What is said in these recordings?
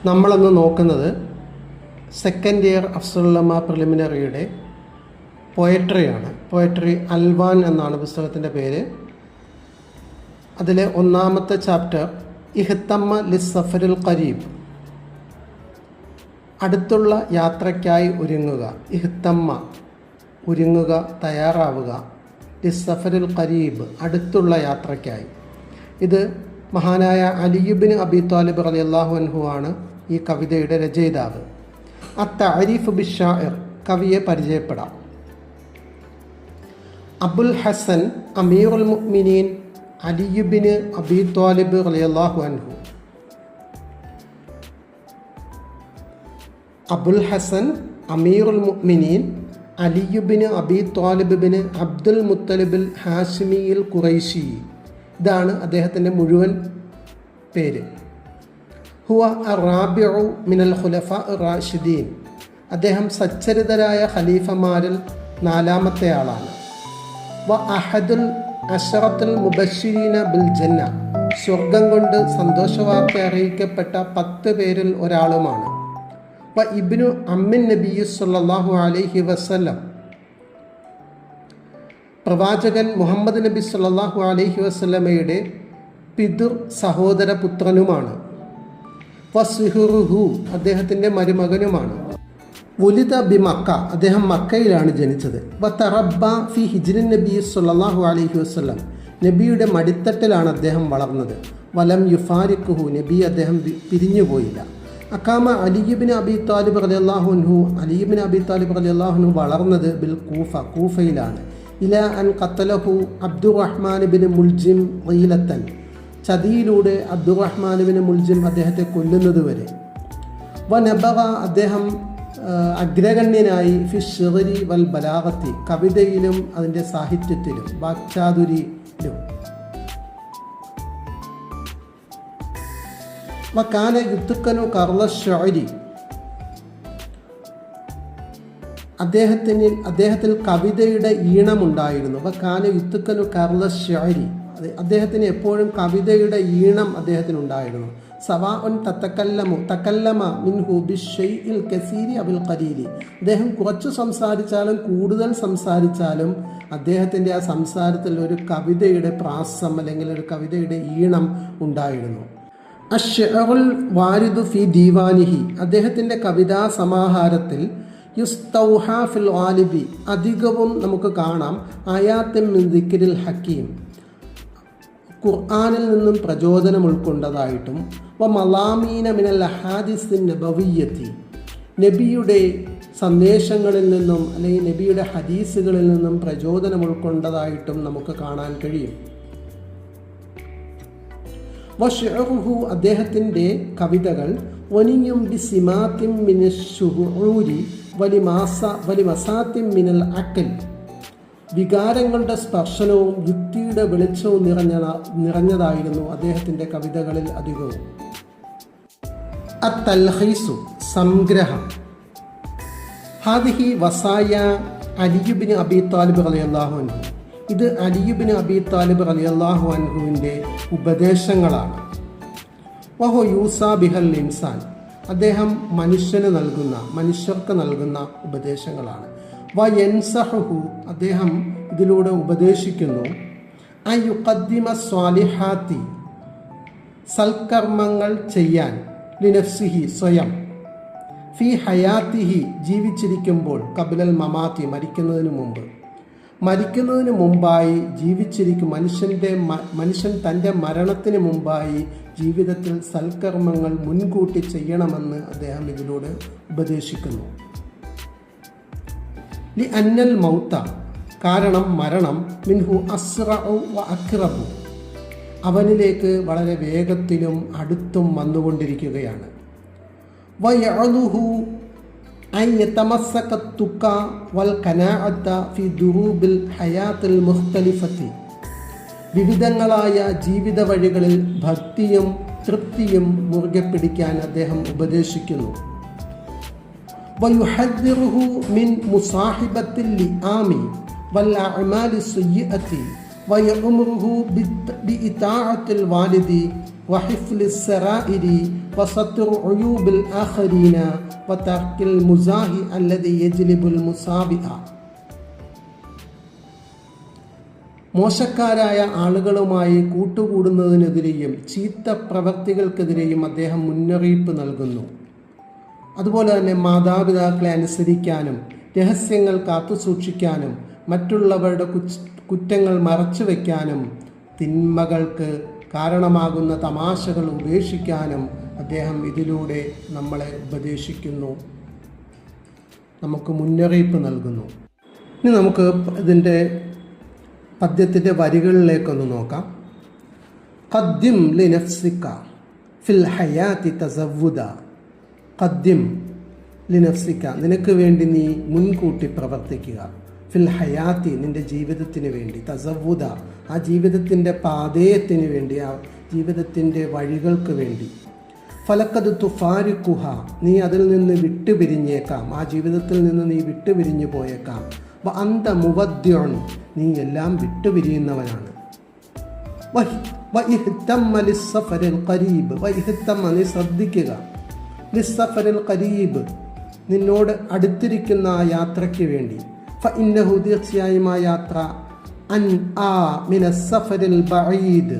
നമ്മളന്ന് നോക്കുന്നത് second year Afzal-ul-Ulama പ്രിലിമിനറിയുടെ പോയട്രിയാണ്. Poetry Alwan എന്നാണ് പുസ്തകത്തിൻ്റെ പേര്. അതിലെ ഒന്നാമത്തെ ചാപ്റ്റർ ഇഹ്തമ്മ ലിസ്സഫറിൽ ഖരീബ്, അടുത്തുള്ള യാത്രയ്ക്കായി ഒരുങ്ങുക. ഇഹ്തമ്മ ഒരുങ്ങുക, തയ്യാറാവുക. ലിസ്സഫറിൽ ഖരീബ് അടുത്തുള്ള യാത്രയ്ക്കായി. ഇത് മഹാനായ അലി ഇബ്നു അബി ത്വാലിബ് റളിയല്ലാഹു അൻഹു ആണ് ഈ കവിതയുടെ രചയിതാവ്. അത്തഅരീഫ് ബിശ്ശാഇർ, കവിയെ പരിചയപ്പെടാം. അബുൽ ഹസൻ അമീറുൽ മുഅ്മിനീൻ അലി ഇബ്നു അബി ത്വാലിബ് റളിയല്ലാഹു അൻഹു. അബുൽ ഹസൻ അമീറുൽ മുഅ്മിനീൻ അലി ഇബ്നു അബി ത്വാലിബ് ബിൻ അബ്ദുൽ മുത്തലിബിൽ ഹാഷിമിയിൽ ഖുറൈശി. ഇതാണ് അദ്ദേഹത്തിൻ്റെ മുഴുവൻ പേര്. ഹുവ അറാബിഉ മിനൽ ഖുലഫാ റാഷിദീൻ, അദ്ദേഹം സച്ചരിതരായ ഖലീഫമാരിൽ 4-ാമത്തെ ആളാണ്. വ അഹദുൽ അശറത്തുൽ മുബശ്ശിരീന ബിൽ ജന്ന, സ്വർഗം കൊണ്ട് സന്തോഷവാർത്ത അറിയിക്കപ്പെട്ട 10 പേരിൽ ഒരാളുമാണ്. വ ഇബ്നു അമ്മിൻ നബി സല്ലല്ലാഹു അലൈഹി വസല്ലം, പ്രവാചകൻ മുഹമ്മദ് നബി സല്ലല്ലാഹു അലൈഹി വസല്ലമയുടെ പിതൃ സഹോദര പുത്രനുമാണ്. വസിഹുറുഹു, അദ്ദേഹത്തിൻ്റെ മരുമകനുമാണ്. വുലിദ ബി മക്ക, അദ്ദേഹം മക്കയിലാണ് ജനിച്ചത്. വതറബ്ബ ഫി ഹിജ്രിൻ നബി സല്ലല്ലാഹു അലൈഹി വസല്ലം, നബിയുടെ മടിത്തട്ടിലാണ് അദ്ദേഹം വളർന്നത്. വലം യുഫാരിഖുഹു, നബി അദ്ദേഹം പിരിഞ്ഞുപോയില്ല. അക്കാമ അലി ഇബ്നു അബി ത്വാലിബ് റളിയല്ലാഹു അൻഹു, അലി ഇബ്നു അബി ത്വാലിബ് റളിയല്ലാഹു അൻഹു വളർന്നത് ബിൽ കൂഫ, കൂഫയിലാണ്. ഇല അൻ ഖത്തലഹു അബ്ദുറഹ്മാൻ ബിൻ മുൽജിം ഖീലത്തൻ, ചതിയിലൂടെ അബ്ദുറഹ്മാൻ ബിൻ മുൽജിം അദ്ദേഹത്തെ കൊല്ലുന്നത് വരെ. വ നബഗ, അദ്ദേഹം അഗ്രഗണ്യനായി ഫി ശിഗ്രി വൽ ബലാഗത്തി, കവിതയിലും അതിൻ്റെ സാഹിത്യത്തിലും വാക്ചാതുരിയിലും. വകാന യുത്കനു കർള ശഅരി, അദ്ദേഹത്തിൽ കവിതയുടെ ഈണമുണ്ടായിരുന്നു. വകാന യുത്കനു കർള ശഅരി, അദ്ദേഹത്തിന് എപ്പോഴും കവിതയുടെ ഈണം അദ്ദേഹത്തിനുണ്ടായിരുന്നു. സവാഉൻ തക്കല്ലമ മിൻഹു ബിശ്ശൈഇൽ കസീരി അബിൽ ഖലീലി, അദ്ദേഹം കുറച്ച് സംസാരിച്ചാലും കൂടുതൽ സംസാരിച്ചാലും അദ്ദേഹത്തിൻ്റെ ആ സംസാരത്തിൽ ഒരു കവിതയുടെ പ്രാസം അല്ലെങ്കിൽ ഒരു കവിതയുടെ ഈണം ഉണ്ടായിരുന്നു. അശ്ശഅറുൽ വാരിദു ഫി ദീവാനിഹി, അദ്ദേഹത്തിൻ്റെ കവിതാ സമാഹാരത്തിൽ യുസ്തൗഹ ഫിൽ ഗാലിബി, അധികവും നമുക്ക് കാണാം ആയാത്തിൻ മിൻ ദിക്രിൽ ഹക്കീം, ഖുർആനിൽ നിന്നും പ്രചോദനം ഉൾക്കൊണ്ടതായിട്ടും. വ മലാമീന മിനൽ അഹാദിസിൻ നബവിയ്യത്തി, നബിയുടെ സന്ദേശങ്ങളിൽ നിന്നും അല്ലെങ്കിൽ നബിയുടെ ഹദീസുകളിൽ നിന്നും പ്രചോദനം ഉൾക്കൊണ്ടതായിട്ടും നമുക്ക് കാണാൻ കഴിയും. വശഅറുഹു, അദ്ദേഹത്തിൻ്റെ കവിതകൾ വനിയും ബിസിമാത്തിൻ മിനശ്ശുഊരി വലിമസാത്തിൻ മിനൽ അഖൽ, വികാരങ്ങളുടെ സ്പർശനവും യുക്തിയുടെ വെളിച്ചവും നിറഞ്ഞതായിരുന്നു അദ്ദേഹത്തിൻ്റെ കവിതകളിൽ അധികവും. അത്തൽഖീസു, സംഗ്രഹം. ഹാദിഹി വസായ അലി ഇബ്നു അബി ത്വാലിബ് റളിയല്ലാഹു അൻഹു, ഇത് അലി ഇബ്നു അബി ത്വാലിബ് റളിയല്ലാഹു അൻഹുവിൻ്റെ ഉപദേശങ്ങളാണ്. വഹു യൂസാ ബിഹൽ ഇൻസാൻ, അദ്ദേഹം മനുഷ്യർക്ക് നൽകുന്ന ഉപദേശങ്ങളാണ്. വയൻസഹു, അദ്ദേഹം ഇതിലൂടെ ഉപദേശിക്കുന്നു. അയുഖദ്ദിമ സ്വാലിഹാത്തി, സൽക്കർമ്മങ്ങൾ ചെയ്യാൻ, ലിനഫ്സിഹി, സ്വയം, ഫി ഹയാത്തിഹി, ജീവിച്ചിരിക്കുമ്പോൾ, കബിലൽ മമാത്തി, മരിക്കുന്നതിന് മുമ്പായി ജീവിച്ചിരിക്കും മനുഷ്യൻ തൻ്റെ മരണത്തിന് മുമ്പായി ജീവിതത്തിൽ സൽക്കർമ്മങ്ങൾ മുൻകൂട്ടി ചെയ്യണമെന്ന് അദ്ദേഹം ഇതിലൂടെ ഉപദേശിക്കുന്നു. ലി അന്നൽ മൗത്ത, കാരണം മരണം, മിൻഹു അസ്റഉ വ അഖ്റബു, അവനിലേക്ക് വളരെ വേഗത്തിലും അടുത്തും വന്നുകൊണ്ടിരിക്കുകയാണ്. വയഅലുഹു അൻ യതമസ്സക തുഖ വൽ ഖനാഅത ഫി ദുറൂബിൽ ഹയാത്തിൽ മുഖ്തലിഫത്തി, വിവിധങ്ങളായ ജീവിത വഴികളിൽ ഭക്തിയും തൃപ്തിയും മുറുകെ പിടിക്കാൻ അദ്ദേഹം ഉപദേശിക്കുന്നു. വയുഹദ്ദിറുഹു മിൻ മുസാഹിബത്തിൽ ലിആമി വൽ അഅമാലി സയ്യിഅത്തി വയഉമുറുഹു ബിഇതാഅത്തിൽ വാലിദി വഹിഫ്ലിസ് സറാഇരി വസത്റു ഉയൂബിൽ ആഖരീന വതർക്കിൽ മുസാഹി അല്ലദി യജ്ലിബുൽ മുസാബിഅ. മോശക്കാരായ ആളുകളുമായി കൂട്ടുകൂടുന്നതിനെതിരെയും ചീത്ത പ്രവർത്തികൾക്കെതിരെയും അദ്ദേഹം മുന്നറിയിപ്പ് നൽകുന്നു. അതുപോലെ തന്നെ മാതാപിതാക്കളെ അനുസരിക്കാനും രഹസ്യങ്ങൾ കാത്തുസൂക്ഷിക്കാനും മറ്റുള്ളവരുടെ കുറ്റങ്ങൾ മറച്ചു വയ്ക്കാനും തിന്മകൾക്ക് കാരണമാകുന്ന തമാശകൾ ഉപേക്ഷിക്കാനും അദ്ദേഹം ഇതിലൂടെ നമ്മളെ ഉപദേശിക്കുന്നു, നമുക്ക് മുന്നറിയിപ്പ് നൽകുന്നു. ഇനി നമുക്ക് ഇതിൻ്റെ പദ്യത്തിൻ്റെ വരികളിലേക്കൊന്ന് നോക്കാം. ഖദ്ദിം ലിനഫ്സിക ഫിൽ ഹയാതി തസവ്വുദ. ഖദ്ദിം ലിനഫ്സിക, നിനക്ക് വേണ്ടി നീ മുൻകൂട്ടി പ്രവർത്തിക്കുക. ഫിൽ ഹയാത്തി, നിൻ്റെ ജീവിതത്തിന് വേണ്ടി. തസവ്വുദ, ആ ജീവിതത്തിൻ്റെ പാതേയത്തിന് വേണ്ടി, ആ ജീവിതത്തിൻ്റെ വഴികൾക്ക് വേണ്ടി. ഫലക്കത് തുഫാരിക്കുഹ, നീ അതിൽ നിന്ന് വിട്ടുപിരിഞ്ഞേക്കാം, ആ ജീവിതത്തിൽ നിന്ന് നീ വിട്ടുപിരിഞ്ഞു പോയേക്കാം. വ അന്ത മുവദ്ദിഉൻ, നീ എല്ലാം വിട്ടുപിരിയുന്നവനാണ്. വഇഹ്തമ്മ ലിസ്സഫരിൽ ഖരീബ്, വഇഹ്തമ്മ, നീ ശ്രദ്ധിക്കുക. ലിസ്സഫരിൽ ഖരീബ്, നിന്നോട് അടുത്തിരിക്കുന്ന ആ യാത്രയ്ക്ക് വേണ്ടി. ഫഇന്നഹു, തീർച്ചയായും ആ യാത്ര, അൻ ആ മിനസ്സഫരിൽ ബഈദ്,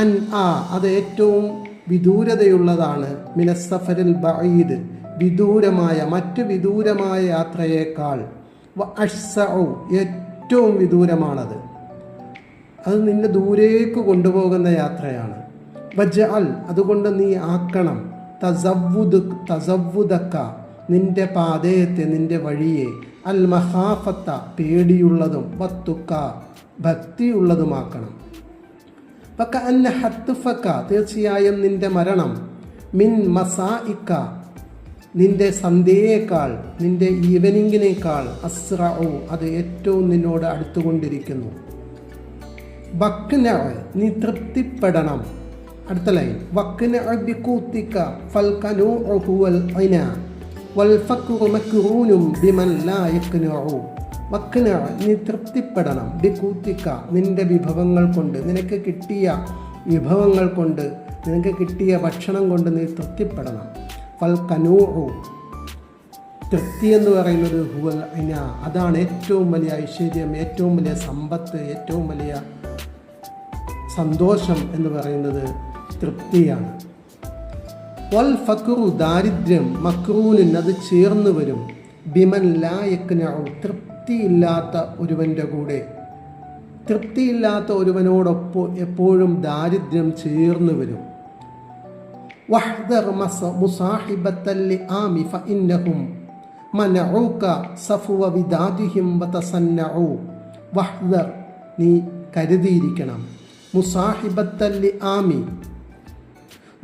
അൻ ആ, അത് ഏറ്റവും വിദൂരതയുള്ളതാണ്. മിനസ്സഫരിൽ ബഈദ്, വിദൂരമായ, മറ്റ് വിദൂരമായ യാത്രയേക്കാൾ. വ അഷ്സഉ, ഏറ്റവും വിദൂരമാണത്, അത് നിന്നെ ദൂരേക്ക് കൊണ്ടുപോകുന്ന യാത്രയാണ്. വജ്അൽ, അതുകൊണ്ട് നീ ആക്കണം. തസവ്വുദക, നിന്റെ പാതയത്തെ, നിന്റെ വഴിയെ. അൽ മഹാഫത്ത, പേടിയുള്ളതും. വത്തുക്ക, ഭക്തിയുള്ളതുമാക്കണം. വകഅന്ന ഹത്ഫക, തീർച്ചയായും നിന്റെ മരണം. മിൻ മസാഇക, നിന്റെ സന്ധ്യയേക്കാൾ, നിന്റെ ഈവനിങ്ങിനേക്കാൾ. അസ്റഉ, അത് ഏറ്റവും നിന്നോട് അടുത്തുകൊണ്ടിരിക്കുന്നു. വക്ന, നീ തൃപ്തിപ്പെടണം. അടുത്ത ലൈൻ, വക്ന ബികൂതിക ഫൽകനൂഉ ഹുവൽ ഇന വൽ ഫക്റു മക്റൂനും ബിമൻ ലാ യഖ്നഉ. വക്ന, നീ തൃപ്തിപ്പെടണം. ബികൂതിക, നിന്റെ വിഭവങ്ങൾ കൊണ്ട്, നിനക്ക് കിട്ടിയ വിഭവങ്ങൾ കൊണ്ട്, നിനക്ക് കിട്ടിയ ഭക്ഷണം കൊണ്ട് നീ തൃപ്തിപ്പെടണം. ഫൽകനൂഉ, തൃപ്തി എന്ന് പറയുന്നത് ഹുവൽ ഇന, അതാണ് ഏറ്റവും വലിയ ഐശ്വര്യം, ഏറ്റവും വലിയ സമ്പത്ത്, ഏറ്റവും വലിയ സന്തോഷം എന്ന് പറയുന്നത് തൃപ്തിയാണ്. വൽ ഫക്റു, ദാരിദ്ര്യം. മക്റൂനിൻ, അത് ചേർന്ന് വരും. ബിമൻ ലാ യഖ്നഉ, തൃപ്തിയില്ലാത്ത ഒരുവൻ്റെ കൂടെ. തൃപ്തിയില്ലാത്ത ഒരുവനോടൊപ്പം എപ്പോഴും ദാരിദ്ര്യം ചേർന്ന് വരും. വഹ്ദർ മുസാഹിബത്തൽ ലിആമി ഫഇന്നഹും മനഊക സഫ്വ വിദാദിഹിം വതസന്നഉ. വഹ്ദർ, നീ കരുതിയിരിക്കണം. മുസാഹിബത്തൽ ലിആമി,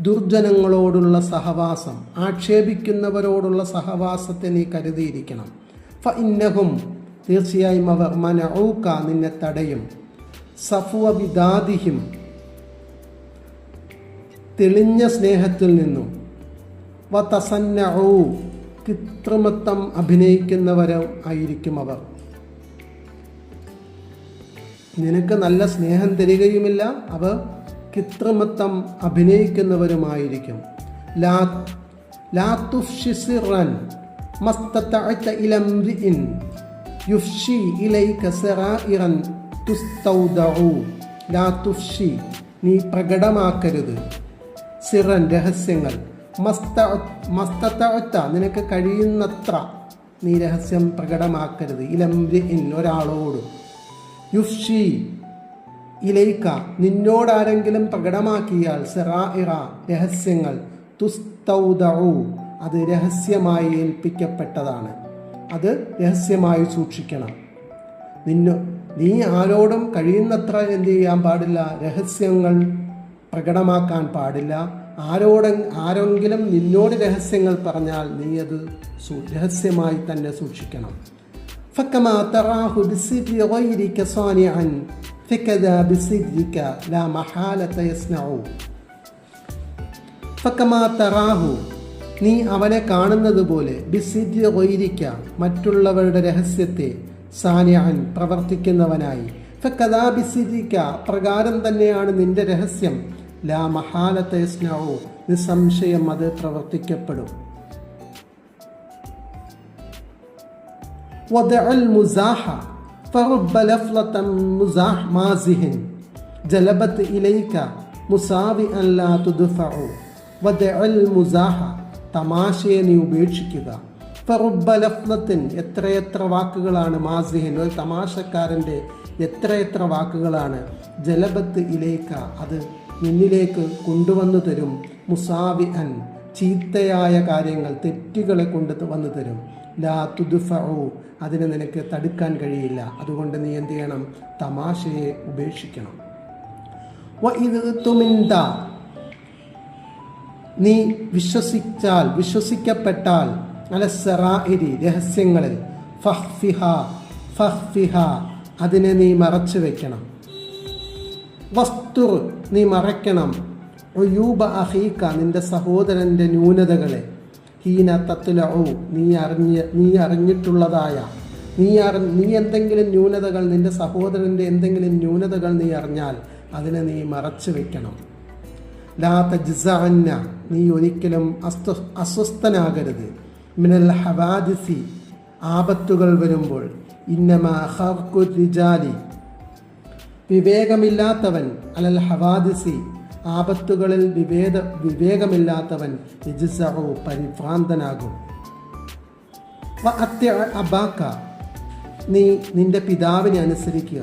ദുർജനങ്ങളോടുള്ള സഹവാസം, ആക്ഷേപിക്കുന്നവരോടുള്ള സഹവാസത്തെ നീ കരുതിയിരിക്കണം. ഫഇന്നഹും, തീർച്ചയായും അവർ, മനഊക, നിന്നെ തടയും. സഫ്വ വിദാദിഹിം, തെളിഞ്ഞ സ്നേഹത്തിൽ നിന്നും. വതസന്നഉ, കൃത്രിമത്വം അഭിനയിക്കുന്നവരും ആയിരിക്കും അവർ. നിനക്ക് നല്ല സ്നേഹം തരികയുമില്ല, അവർ കൃത്രിമത്വം അഭിനയിക്കുന്നവരുമായിരിക്കും. ലാ തുഫ്ശി സിറൻ മസ്തതഅത ഇല ഇംറിഇൻ യുഫ്ശി ഇലൈക സറാഇറൻ തുസ്തൗദഉ. ലാ തുഫ്ശി, നീ പ്രകടമാക്കരുത്. സിറൻ, രഹസ്യങ്ങൾ. മസ്തതഅത, നിനക്ക് കഴിയുന്നത്ര നീ രഹസ്യം പ്രകടമാക്കരുത്. ഇല ഇംറിഇൻ, ഒരാളോട്. യുഫ്ഷി ഇലൈക, നിന്നോടാരെങ്കിലും പ്രകടമാക്കിയാൽ. സറാഇറ, രഹസ്യങ്ങൾ. തുസ്തൗദഉ, അത് രഹസ്യമായി ഏൽപ്പിക്കപ്പെട്ടതാണ്, അത് രഹസ്യമായി സൂക്ഷിക്കണം. നീ ആരോടും കഴിയുന്നത്ര എന്ത് ചെയ്യാൻ പാടില്ല, രഹസ്യങ്ങൾ പ്രകടമാക്കാൻ പാടില്ല. ആരെങ്കിലും നിന്നോട് രഹസ്യങ്ങൾ പറഞ്ഞാൽ നീ അത് രഹസ്യമായി തന്നെ സൂക്ഷിക്കണം. فكما تراه بسر غيرك صانعا فكذا بسرك لا محالة يصنع. فكما تراه, നീ അവനെ കാണുന്നത് പോലെ. ബിസിർ ഗൈരിക, മറ്റുള്ളവരുടെ രഹസ്യത്തെ. സാനിഅൻ, പ്രവർത്തിക്കുന്നവനായി. ഫകദാബിസിരിക പ്രകാരം തന്നെയാണ് നിന്റെ രഹസ്യം. ലാ മഹാലത യസ്നഉ നിസ്സംശയം അത് പ്രവർത്തിക്കപ്പെടും. വദഅൽ മുസാഹ ഫറബ്ബ ലഫ്ലതൻ മുസാഹ് മാസിഹിൻ ജലബത് ഇലൈക മുസാവിഅൻ ലാ തുദ്ഫഉ. വദഅൽ മുസാഹ തമാശയെ നീ ഉപേക്ഷിക്കുക. ഫറുബ്ബ ലഫ്ലത്തിൻ എത്രയെത്ര വാക്കുകളാണ്, മാസിഹിൻ ഒരു തമാശക്കാരൻ്റെ എത്രയെത്ര വാക്കുകളാണ്, ജലബത്ത് ഇലേക്ക അത് നിന്നിലേക്ക് കൊണ്ടുവന്നു തരും, മുസാവിഅൻ ചീത്തയായ കാര്യങ്ങൾ തെറ്റുകളെ കൊണ്ട് വന്നു തരും, ലാ തുദ്ഫഉ അതിനെ നിനക്ക് തടുക്കാൻ കഴിയില്ല. അതുകൊണ്ട് നീ എന്ത് ചെയ്യണം? തമാശയെ ഉപേക്ഷിക്കണം. വഇദ് തുമിൻത നീ വിശ്വസിക്കപ്പെട്ടാൽ അലസ്സറാഇരി രഹസ്യങ്ങളിൽ ഫഹ്ഫിഹ അതിനെ നീ മറച്ചു വെക്കണം. വസ്തുർ നീ മറയ്ക്കണം. ഉയൂബ അഖീക നിന്റെ സഹോദരൻ്റെ ന്യൂനതകളെ. ഹീന തത്ലഉ നീ അറിഞ്ഞിട്ടുള്ളതായ നീ എന്തെങ്കിലും ന്യൂനതകൾ, നിന്റെ സഹോദരൻ്റെ എന്തെങ്കിലും ന്യൂനതകൾ നീ അറിഞ്ഞാൽ അതിനെ നീ മറച്ചു വെക്കണം. ലാ തജ്സഅന്ന നീ ഒരിക്കലും അസ്വസ്ഥനാകരുത്. മിനൽ ഹവാദിസി ആപത്തുകൾ വരുമ്പോൾ. ഇന്നമാ ഖർഖു റിജാലി വിവേകമില്ലാത്തവൻ, അലൽ ഹവാദിസി ആപത്തുകളിൽ വിവേകമില്ലാത്തവൻ യജ്സഉ പരിഭ്രാന്തനാകും. വഅത്തി അബാക നീ നിന്റെ പിതാവിനെ അനുസരിക്കുക.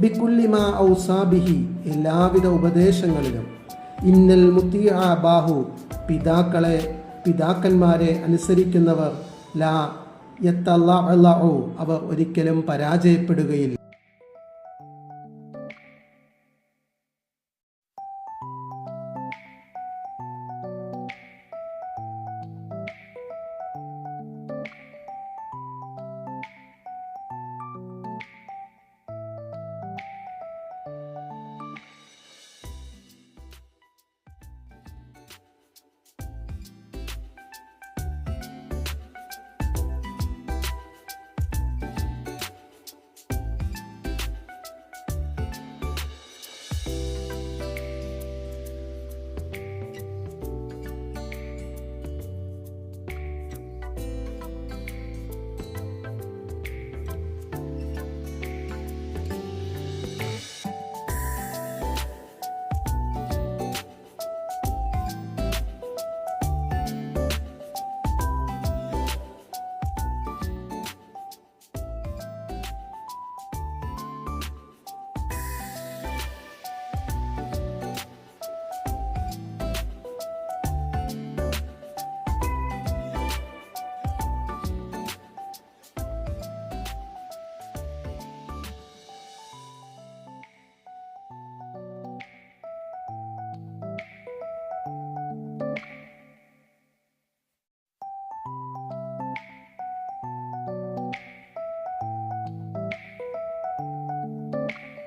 ബികുല്ലി മാ ഔസാ ബിഹി എല്ലാവിധ ഉപദേശങ്ങളിലും. ഇന്നൽ മുത്തിഅ അബാഹു പിതാക്കന്മാരെ അനുസരിക്കുന്നവർ ലാ യതല്ലഉ അവർ ഒരിക്കലും പരാജയപ്പെടുകയില്ല.